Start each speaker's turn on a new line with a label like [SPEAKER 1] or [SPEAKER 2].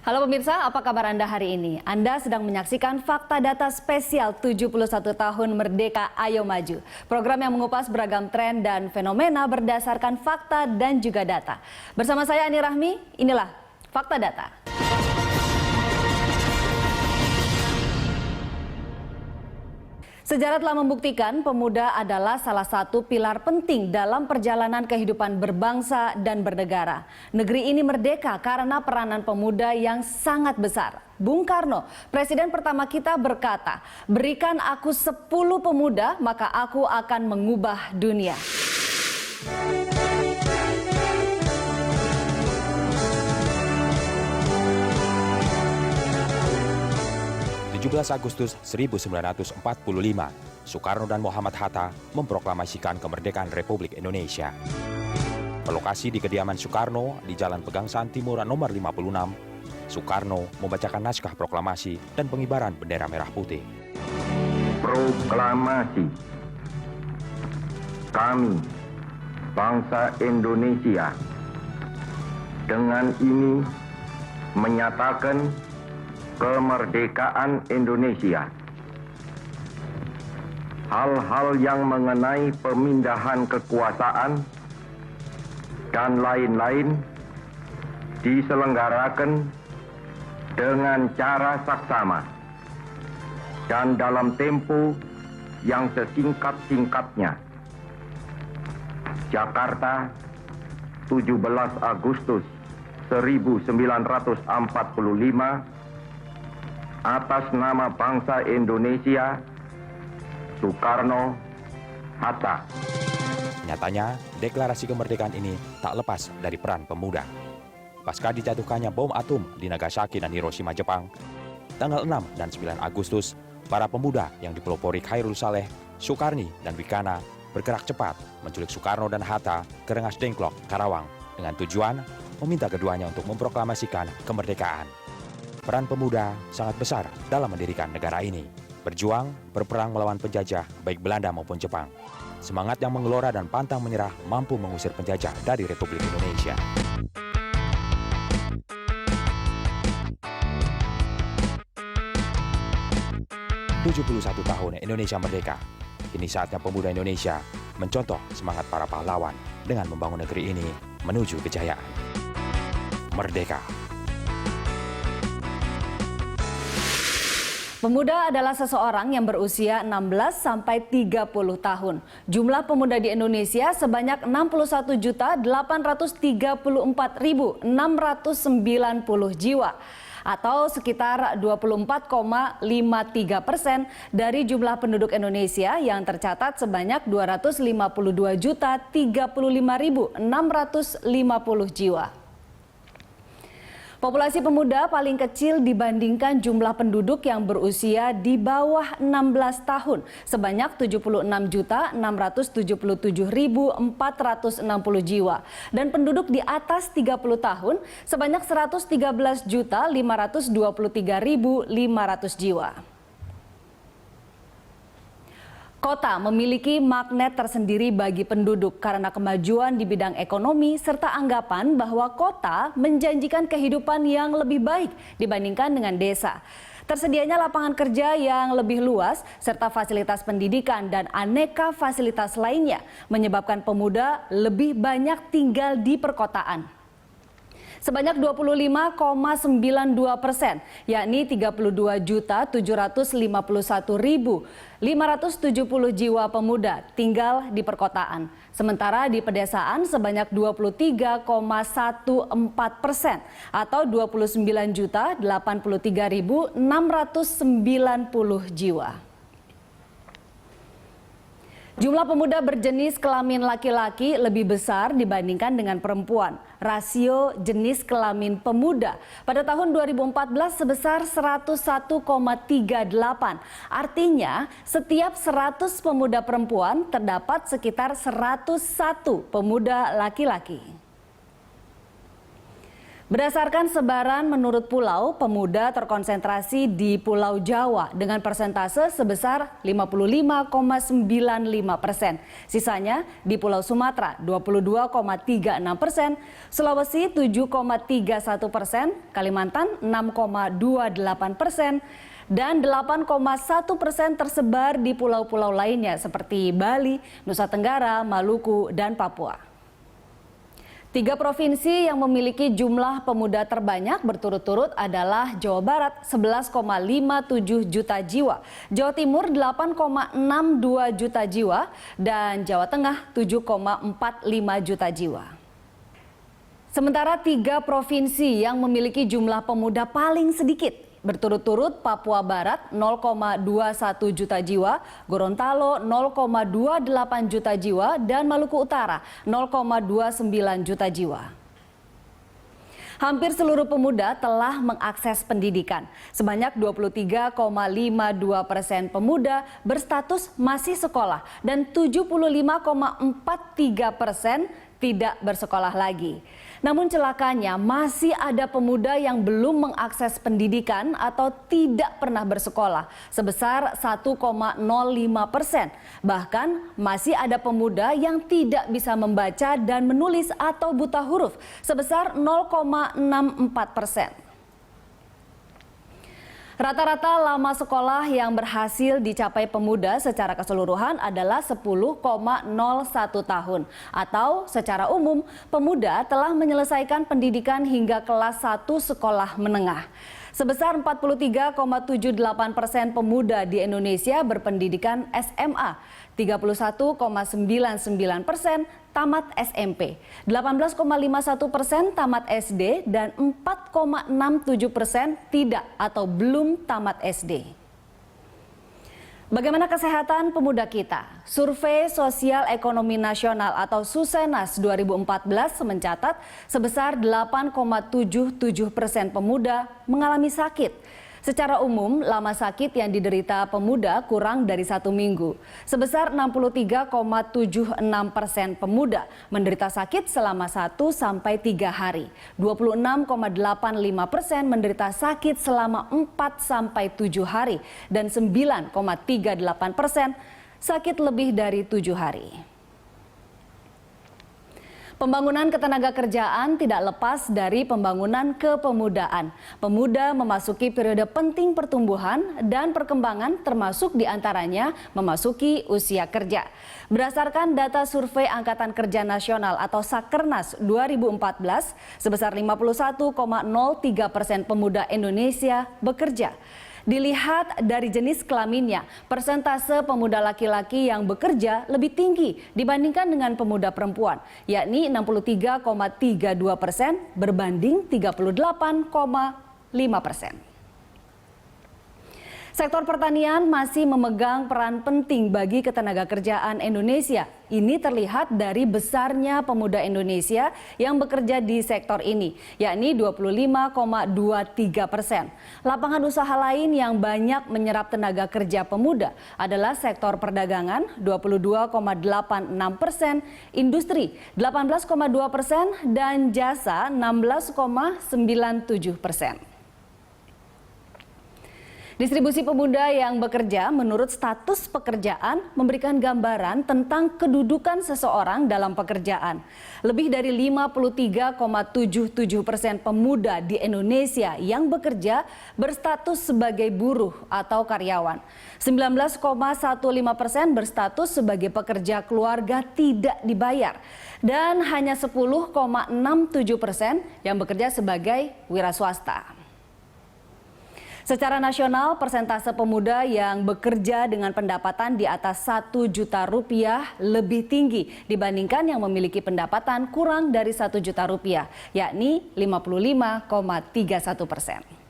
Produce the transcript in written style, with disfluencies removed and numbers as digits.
[SPEAKER 1] Halo pemirsa, apa kabar Anda hari ini? Anda sedang menyaksikan Fakta Data Spesial 71 Tahun Merdeka Ayo Maju. Program yang mengupas beragam tren dan fenomena berdasarkan fakta dan juga data. Bersama saya Ani Rahmi, inilah Fakta Data. Sejarah telah membuktikan pemuda adalah salah satu pilar penting dalam perjalanan kehidupan berbangsa dan bernegara. Negeri ini merdeka karena peranan pemuda yang sangat besar. Bung Karno, presiden pertama kita berkata, "Berikan aku 10 pemuda, maka aku akan mengubah dunia."
[SPEAKER 2] 17 Agustus 1945, Soekarno dan Muhammad Hatta memproklamasikan kemerdekaan Republik Indonesia. Berlokasi di kediaman Soekarno di Jalan Pegangsaan Timur nomor 56, Soekarno membacakan naskah proklamasi dan pengibaran bendera merah putih.
[SPEAKER 3] Proklamasi. Kami, bangsa Indonesia, dengan ini menyatakan kemerdekaan Indonesia. Hal-hal yang mengenai pemindahan kekuasaan dan lain-lain diselenggarakan dengan cara saksama dan dalam tempo yang sesingkat-singkatnya. Jakarta, 17 Agustus 1945, atas nama bangsa Indonesia, Soekarno Hatta.
[SPEAKER 2] Nyatanya, deklarasi kemerdekaan ini tak lepas dari peran pemuda. Pasca dijatuhkannya bom atom di Nagasaki dan Hiroshima, Jepang, tanggal 6 dan 9 Agustus, para pemuda yang dipelopori Khairul Saleh, Soekarni, dan Wikana bergerak cepat menculik Soekarno dan Hatta ke Rengas Dengklok, Karawang, dengan tujuan meminta keduanya untuk memproklamasikan kemerdekaan. Peran pemuda sangat besar dalam mendirikan negara ini. Berjuang, berperang melawan penjajah, baik Belanda maupun Jepang. Semangat yang menggelora dan pantang menyerah mampu mengusir penjajah dari Republik Indonesia. "71 tahun Indonesia merdeka. Kini saatnya pemuda Indonesia mencontoh semangat para pahlawan dengan membangun negeri ini menuju kejayaan. Merdeka."
[SPEAKER 1] Pemuda adalah seseorang yang berusia 16 sampai 30 tahun. Jumlah pemuda di Indonesia sebanyak 61.834.690 jiwa atau sekitar 24,53% dari jumlah penduduk Indonesia yang tercatat sebanyak 252.035.650 jiwa. Populasi pemuda paling kecil dibandingkan jumlah penduduk yang berusia di bawah 16 tahun, sebanyak 76.677.460 jiwa. Dan penduduk di atas 30 tahun, sebanyak 113.523.500 jiwa. Kota memiliki magnet tersendiri bagi penduduk karena kemajuan di bidang ekonomi serta anggapan bahwa kota menjanjikan kehidupan yang lebih baik dibandingkan dengan desa. Tersedianya lapangan kerja yang lebih luas serta fasilitas pendidikan dan aneka fasilitas lainnya menyebabkan pemuda lebih banyak tinggal di perkotaan. Sebanyak 25,92%, yakni 32.751.570 jiwa pemuda tinggal di perkotaan. Sementara di pedesaan sebanyak 23,14% atau 29.083.690 jiwa. Jumlah pemuda berjenis kelamin laki-laki lebih besar dibandingkan dengan perempuan. Rasio jenis kelamin pemuda pada tahun 2014 sebesar 101,38. Artinya, setiap 100 pemuda perempuan terdapat sekitar 101 pemuda laki-laki. Berdasarkan sebaran menurut pulau, pemuda terkonsentrasi di Pulau Jawa dengan persentase sebesar 55,95%. Sisanya di Pulau Sumatera 22,36%, Sulawesi 7,31%, Kalimantan 6,28%, dan 8,1% tersebar di pulau-pulau lainnya seperti Bali, Nusa Tenggara, Maluku, dan Papua. 3 provinsi yang memiliki jumlah pemuda terbanyak berturut-turut adalah Jawa Barat 11,57 juta jiwa, Jawa Timur 8,62 juta jiwa, dan Jawa Tengah 7,45 juta jiwa. Sementara 3 provinsi yang memiliki jumlah pemuda paling sedikit berturut-turut Papua Barat 0,21 juta jiwa, Gorontalo 0,28 juta jiwa, dan Maluku Utara 0,29 juta jiwa. Hampir seluruh pemuda telah mengakses pendidikan. Sebanyak 23,52% pemuda berstatus masih sekolah dan 75,43% tidak bersekolah lagi. Namun celakanya masih ada pemuda yang belum mengakses pendidikan atau tidak pernah bersekolah sebesar 1,05%. Bahkan masih ada pemuda yang tidak bisa membaca dan menulis atau buta huruf sebesar 0,64%. Rata-rata lama sekolah yang berhasil dicapai pemuda secara keseluruhan adalah 10,01 tahun. Atau secara umum, pemuda telah menyelesaikan pendidikan hingga kelas 1 sekolah menengah. Sebesar 43,78% pemuda di Indonesia berpendidikan SMA, 31,99% tamat SMP, 18,51% tamat SD, dan 4,67% tidak atau belum tamat SD. Bagaimana kesehatan pemuda kita? Survei Sosial Ekonomi Nasional atau Susenas 2014 mencatat sebesar 8,77% pemuda mengalami sakit. Secara umum, lama sakit yang diderita pemuda kurang dari 1 minggu. Sebesar 63,76% pemuda menderita sakit selama 1 sampai 3 hari. 26,85% menderita sakit selama 4 sampai 7 hari. Dan 9,38% sakit lebih dari 7 hari. Pembangunan ketenagakerjaan tidak lepas dari pembangunan kepemudaan. Pemuda memasuki periode penting pertumbuhan dan perkembangan termasuk diantaranya memasuki usia kerja. Berdasarkan data survei Angkatan Kerja Nasional atau Sakernas 2014, sebesar 51,03% pemuda Indonesia bekerja. Dilihat dari jenis kelaminnya, persentase pemuda laki-laki yang bekerja lebih tinggi dibandingkan dengan pemuda perempuan, yakni 63,32% berbanding 38,5%. Sektor pertanian masih memegang peran penting bagi ketenagakerjaan Indonesia. Ini terlihat dari besarnya pemuda Indonesia yang bekerja di sektor ini, yakni 25,23%. Lapangan usaha lain yang banyak menyerap tenaga kerja pemuda adalah sektor perdagangan 22,86%, industri 18,2%, dan jasa 16,97%. Distribusi pemuda yang bekerja menurut status pekerjaan memberikan gambaran tentang kedudukan seseorang dalam pekerjaan. Lebih dari 53,77% pemuda di Indonesia yang bekerja berstatus sebagai buruh atau karyawan. 19,15% berstatus sebagai pekerja keluarga tidak dibayar. Dan hanya 10,67% yang bekerja sebagai wira swasta. Secara nasional, persentase pemuda yang bekerja dengan pendapatan di atas 1 juta rupiah lebih tinggi dibandingkan yang memiliki pendapatan kurang dari 1 juta rupiah, yakni 55,31%.